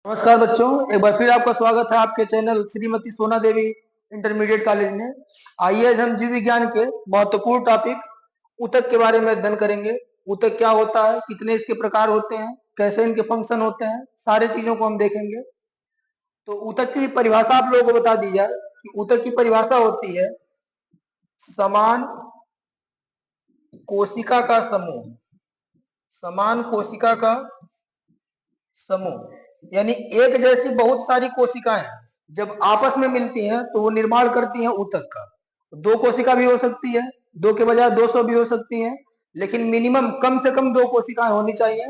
नमस्कार बच्चों, एक बार फिर आपका स्वागत है आपके चैनल श्रीमती सोना देवी इंटरमीडिएट कॉलेज में। आइए आज हम जीव विज्ञान के महत्वपूर्ण टॉपिक ऊतक के बारे में अध्ययन करेंगे। ऊतक क्या होता है, कितने इसके प्रकार होते हैं, कैसे इनके फंक्शन होते हैं, सारे चीजों को हम देखेंगे। तो ऊतक की परिभाषा आप लोगों को बता दी जाए कि ऊतक की परिभाषा होती है समान कोशिका का समूह। समान कोशिका का समूह यानी एक जैसी बहुत सारी कोशिकाएं जब आपस में मिलती हैं तो वो निर्माण करती हैं ऊतक का। दो कोशिका भी हो सकती है, दो के बजाय 200 भी हो सकती हैं, लेकिन मिनिमम कम से कम दो कोशिकाएं होनी चाहिए।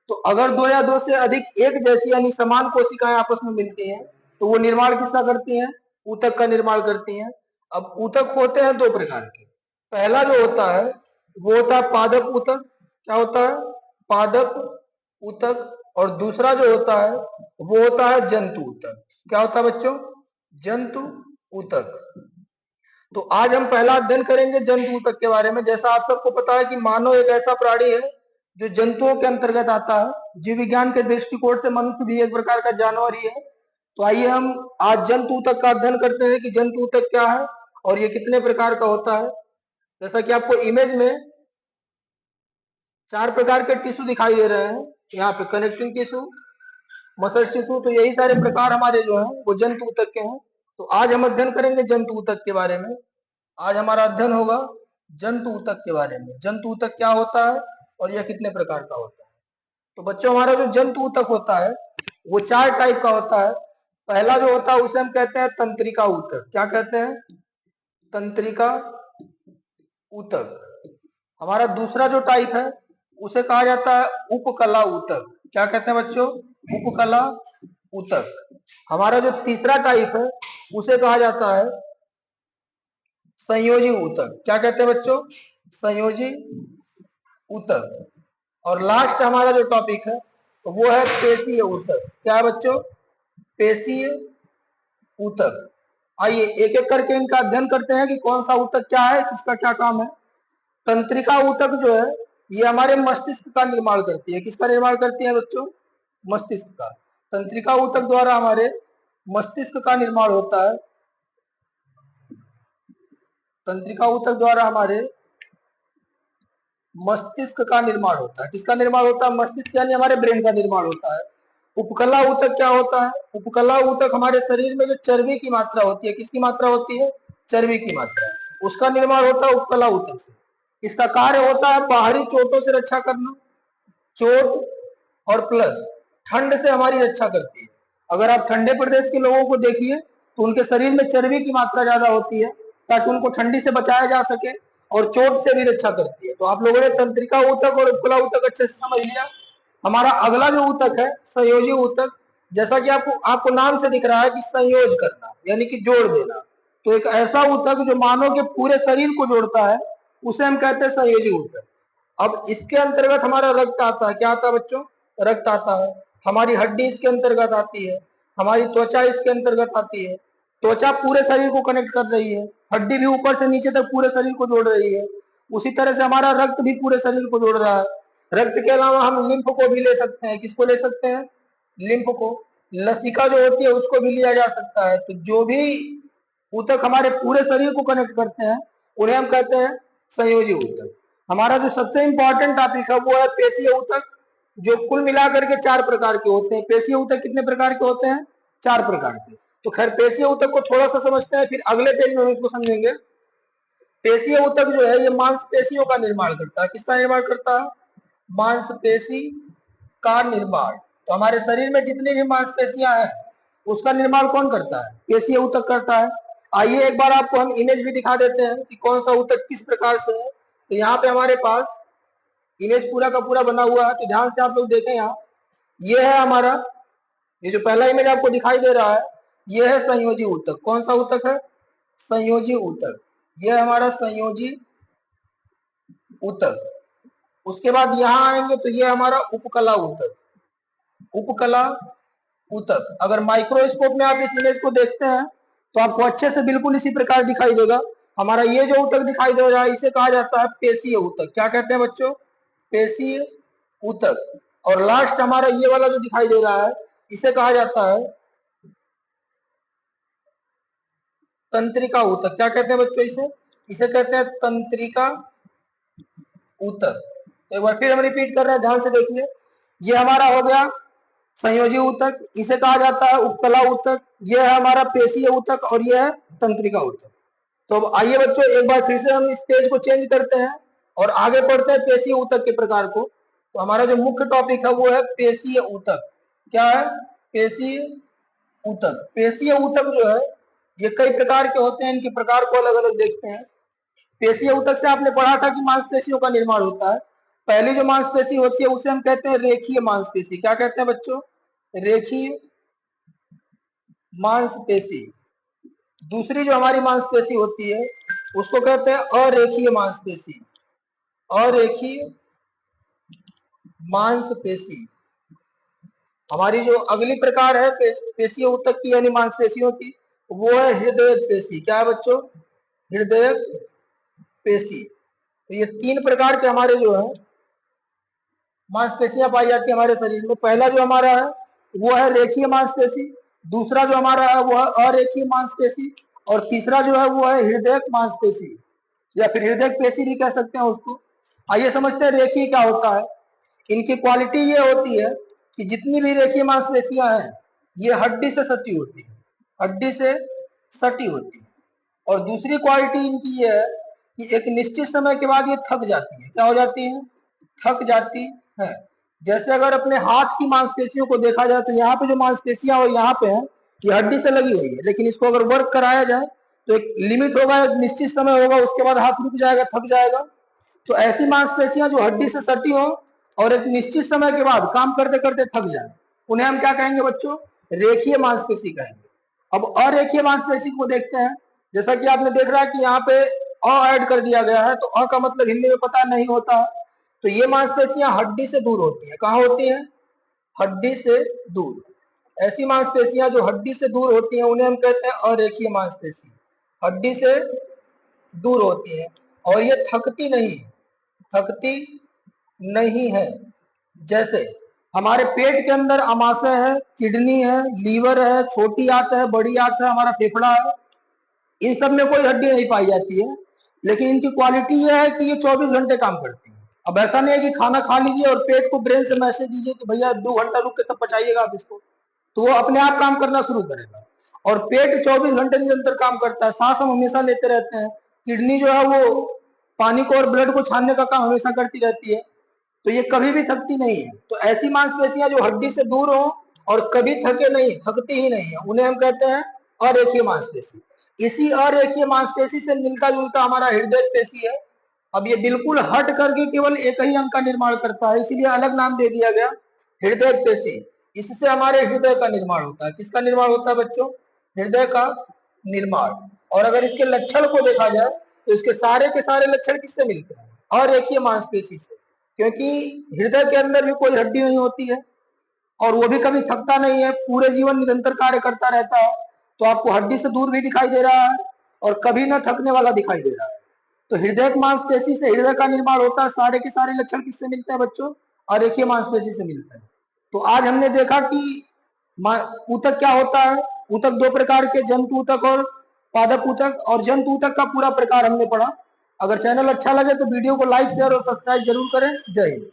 तो अगर दो या दो से अधिक एक जैसी यानी समान कोशिकाएं आपस में मिलती हैं तो वो निर्माण किसका करती हैं? ऊतक का निर्माण करती हैं। अब ऊतक होते हैं दो प्रकार के। पहला जो होता है वो होता है पादप ऊतक। क्या होता है? पादप ऊतक। और दूसरा जो होता है वो होता है जंतु ऊतक। क्या होता है बच्चों? जंतु ऊतक। तो आज हम पहला अध्ययन करेंगे जंतु ऊतक के बारे में। जैसा आप सबको पता है कि मानव एक ऐसा प्राणी है जो जंतुओं के अंतर्गत आता है। जीव विज्ञान के दृष्टिकोण से मनुष्य भी एक प्रकार का जानवर ही है। तो आइए हम आज जंतु ऊतक का अध्ययन करते हैं कि जंतु ऊतक क्या है और ये कितने प्रकार का होता है। जैसा कि आपको इमेज में 4 प्रकार के टिश्यू दिखाई दे रहे हैं। यहाँ पे कनेक्टिंग टिश्यू, मसल टिश्यू, तो यही सारे प्रकार हमारे जो हैं वो जंतु ऊतक के हैं। तो आज हम अध्ययन करेंगे जंतु ऊतक के बारे में। आज हमारा अध्ययन होगा जंतु ऊतक के बारे में। जंतु ऊतक क्या होता है और यह कितने प्रकार का होता है। तो बच्चों, हमारा जो जंतु ऊतक होता है वो 4 टाइप का होता है। पहला जो होता है उसे हम कहते हैं तंत्रिका ऊतक। क्या कहते हैं? तंत्रिका ऊतक। हमारा दूसरा जो टाइप है उसे कहा जाता है उपकला ऊतक। क्या कहते हैं बच्चों? उपकला ऊतक। हमारा जो तीसरा टाइप है उसे कहा जाता है संयोजी ऊतक। क्या कहते हैं बच्चों? संयोजी ऊतक। और लास्ट हमारा जो टॉपिक है वो है पेशीय ऊतक। क्या है बच्चों? पेशीय ऊतक। आइए एक एक करके इनका अध्ययन करते हैं कि कौन सा ऊतक क्या है, किसका क्या काम है। तंत्रिका ऊतक जो है ये हमारे मस्तिष्क का निर्माण करती है। किसका निर्माण करती है बच्चों? मस्तिष्क का। तंत्रिका ऊतक द्वारा हमारे मस्तिष्क का निर्माण होता है। तंत्रिका ऊतक द्वारा हमारे मस्तिष्क का निर्माण होता है। किसका निर्माण होता है? मस्तिष्क यानी हमारे ब्रेन का निर्माण होता है। उपकला ऊतक क्या होता है? उपकला ऊतक हमारे शरीर में जो चर्बी की मात्रा होती है, किसकी मात्रा होती है? चर्बी की मात्रा, उसका निर्माण होता है उपकला ऊतक से। इसका कार्य होता है बाहरी चोटों से रक्षा करना। चोट और प्लस ठंड से हमारी रक्षा करती है। अगर आप ठंडे प्रदेश के लोगों को देखिए तो उनके शरीर में चर्बी की मात्रा ज्यादा होती है ताकि उनको ठंडी से बचाया जा सके, और चोट से भी रक्षा करती है। तो आप लोगों ने तंत्रिका ऊतक और उपकला ऊतक अच्छे से समझ लिया। हमारा अगला जो ऊतक है संयोजी ऊतक। जैसा कि आपको आपको नाम से दिख रहा है कि संयोज करना यानी कि जोड़ देना। तो एक ऐसा ऊतक जो मानव के पूरे शरीर को जोड़ता है उसे हम कहते हैं संयोजी ऊतक। अब इसके अंतर्गत हमारा रक्त आता है। क्या आता है बच्चों? रक्त आता है। हमारी हड्डी इसके अंतर्गत आती है। हमारी त्वचा इसके अंतर्गत आती है। त्वचा पूरे शरीर को कनेक्ट कर रही है। हड्डी भी ऊपर से नीचे तक पूरे शरीर को जोड़ रही है। उसी तरह से हमारा रक्त भी पूरे शरीर को जोड़ रहा है। रक्त के अलावा हम लिम्फ को भी ले सकते हैं। किसको ले सकते हैं? लिम्फ को। लसिका जो होती है उसको भी लिया जा सकता है। तो जो भी ऊतक हमारे पूरे शरीर को कनेक्ट करते हैं उन्हें हम कहते हैं संयोजी ऊतक। हमारा जो सबसे इंपॉर्टेंट टॉपिक है वो है पेशीय ऊतक, जो कुल मिलाकर के 4 प्रकार के होते हैं। पेशीय ऊतक कितने प्रकार के होते हैं? 4 प्रकार के। तो खैर पेशीय ऊतक को थोड़ा सा समझते हैं, फिर अगले पेज में हम इसको समझेंगे। पेशीय ऊतक जो है ये मांसपेशियों का निर्माण करता है। किसका निर्माण करता है? मांसपेशी का निर्माण। तो हमारे शरीर में जितनी भी मांसपेशियां हैं उसका निर्माण कौन करता है? पेशीय ऊतक करता है। आइए एक बार आपको हम इमेज भी दिखा देते हैं कि कौन सा ऊतक किस प्रकार से है। तो यहाँ पे हमारे पास इमेज पूरा का पूरा बना हुआ है, तो ध्यान से आप लोग देखें। यहाँ ये है हमारा, ये जो पहला इमेज आपको दिखाई दे रहा है ये है संयोजी ऊतक। कौन सा ऊतक है? संयोजी ऊतक। यह हमारा संयोजी ऊतक। उसके बाद यहाँ आएंगे तो ये हमारा उपकला ऊतक। उपकला ऊतक। अगर माइक्रोस्कोप में आप इस इमेज को देखते हैं तो आपको अच्छे से बिल्कुल इसी प्रकार दिखाई देगा। हमारा ये जो ऊतक दिखाई दे रहा है इसे कहा जाता है पेशीय ऊतक। क्या कहते हैं बच्चों? पेशीय ऊतक। और लास्ट हमारा ये वाला जो दिखाई दे रहा है इसे कहा जाता है तंत्रिका ऊतक। क्या कहते हैं बच्चों इसे? इसे कहते हैं तंत्रिका ऊतक। तो एक बार फिर हम रिपीट कर रहे हैं, ध्यान से देखिए। ये हमारा हो गया संयोजी ऊतक, इसे कहा जाता है उपकला ऊतक। ये है हमारा पेशीय ऊतक और ये है तंत्रिका ऊतक। तो अब आइए बच्चों एक बार फिर से हम इस पेज को चेंज करते हैं और आगे पढ़ते हैं पेशीय ऊतक के प्रकार को। तो हमारा जो मुख्य टॉपिक है वो है पेशीय ऊतक। क्या है? पेशीय ऊतक। पेशीय ऊतक जो है ये कई प्रकार के होते हैं, इनके प्रकार को अलग अलग देखते हैं। पेशीय ऊतक से आपने पढ़ा था कि मांसपेशियों का निर्माण होता है। पहली जो मांसपेशी होती है उसे हम कहते हैं रेखीय मांसपेशी। क्या कहते हैं बच्चों? रेखीय मांसपेशी। दूसरी जो हमारी मांसपेशी होती है उसको कहते हैं अरेखीय मांसपेशी। अरेखीय मांसपेशी। हमारी जो अगली प्रकार है पेशीय ऊतक की यानी मांसपेशियों की, वो है हृदय पेशी। क्या है बच्चों? हृदय पेशी। तो ये तीन प्रकार के हमारे जो है मांसपेशियां पाई जाती है हमारे शरीर में। पहला जो हमारा है वो है रेखीय मांसपेशी, दूसरा जो हमारा है वो है अरेखीय मांसपेशी, और तीसरा जो है वो है हृदय मांसपेशी या फिर हृदय पेशी भी कह सकते हैं उसको। आइए समझते हैं रेखीय क्या होता है। इनकी क्वालिटी ये होती है कि जितनी भी रेखीय मांसपेशियां हैं ये हड्डी से सटी होती है, हड्डी से सटी होती है। और दूसरी क्वालिटी इनकी ये है कि एक निश्चित समय के बाद ये थक जाती है। क्या हो जाती है? थक जाती है। जैसे अगर अपने हाथ की मांसपेशियों को देखा जाए तो यहाँ पे जो मांसपेशियां और यहाँ पे है ये हड्डी से लगी हुई है, लेकिन इसको अगर वर्क कराया जाए तो एक लिमिट होगा, एक निश्चित समय होगा, उसके बाद हाथ रुक जाएगा, थक जाएगा। तो ऐसी मांसपेशियां जो हड्डी से सटी हो और एक निश्चित समय के बाद काम करते करते थक जाए, उन्हें हम क्या कहेंगे बच्चों? रेखीय मांसपेशी कहेंगे। अब अरेखीय मांसपेशी को देखते हैं। जैसा कि आपने देख रहा है कि यहाँ पे अ ऐड कर दिया गया है, तो अ का मतलब हिंदी में पता नहीं होता है। तो ये मांसपेशियां हड्डी से दूर होती है। कहाँ होती है? हड्डी से दूर। ऐसी मांसपेशियां जो हड्डी से दूर होती हैं उन्हें हम कहते हैं अरेखीय मांसपेशी। हड्डी से दूर होती है और ये थकती नहीं, थकती नहीं है। जैसे हमारे पेट के अंदर आमाशय है, किडनी है, लीवर है, छोटी आंत है, बड़ी आंत है, हमारा फेफड़ा है, इन सब में कोई हड्डी नहीं पाई जाती है, लेकिन इनकी क्वालिटी यह है कि ये 24 घंटे काम करती है। अब ऐसा नहीं है कि खाना खा लीजिए और पेट को ब्रेन से मैसेज दीजिए कि भैया 2 घंटा रुक के तब पचाइएगा आप इसको, तो वो अपने आप काम करना शुरू करेगा। और पेट 24 घंटे निरंतर काम करता है, सांस हम हमेशा लेते रहते हैं। किडनी जो है वो पानी को और ब्लड को छानने का काम हमेशा करती रहती है, तो ये कभी भी थकती नहीं है। तो ऐसी मांसपेशियां जो हड्डी से दूर हो और कभी थके नहीं, थकती ही नहीं है, उन्हें हम कहते हैं अरेखीय मांसपेशी। इसी अरेखीय मांसपेशी से मिलता जुलता हमारा हृदय पेशी है। अब ये बिल्कुल हट करके केवल एक ही अंग का निर्माण करता है, इसीलिए अलग नाम दे दिया गया हृदय पेशी। इससे हमारे हृदय का निर्माण होता है। किसका निर्माण होता है बच्चों? हृदय का निर्माण। और अगर इसके लक्षण को देखा जाए तो इसके सारे के सारे लक्षण किससे मिलते हैं? अरेखीय मांसपेशी से। क्योंकि हृदय के अंदर भी कोई हड्डी नहीं होती है और वो भी कभी थकता नहीं है, पूरे जीवन निरंतर कार्य करता रहता है। तो आपको हड्डी से दूर भी दिखाई दे रहा है और कभी न थकने वाला दिखाई दे रहा है। तो हृदय मांसपेशी से हृदय का निर्माण होता है। सारे के सारे लक्षण किससे मिलते हैं बच्चों? अरेखीय मांसपेशी से मिलते हैं। तो आज हमने देखा कि ऊतक क्या होता है। ऊतक दो प्रकार के, जंतु ऊतक और पादप ऊतक, और जंतु ऊतक का पूरा प्रकार हमने पढ़ा। अगर चैनल अच्छा लगे तो वीडियो को लाइक, शेयर और सब्सक्राइब जरूर करें। जय हिंद।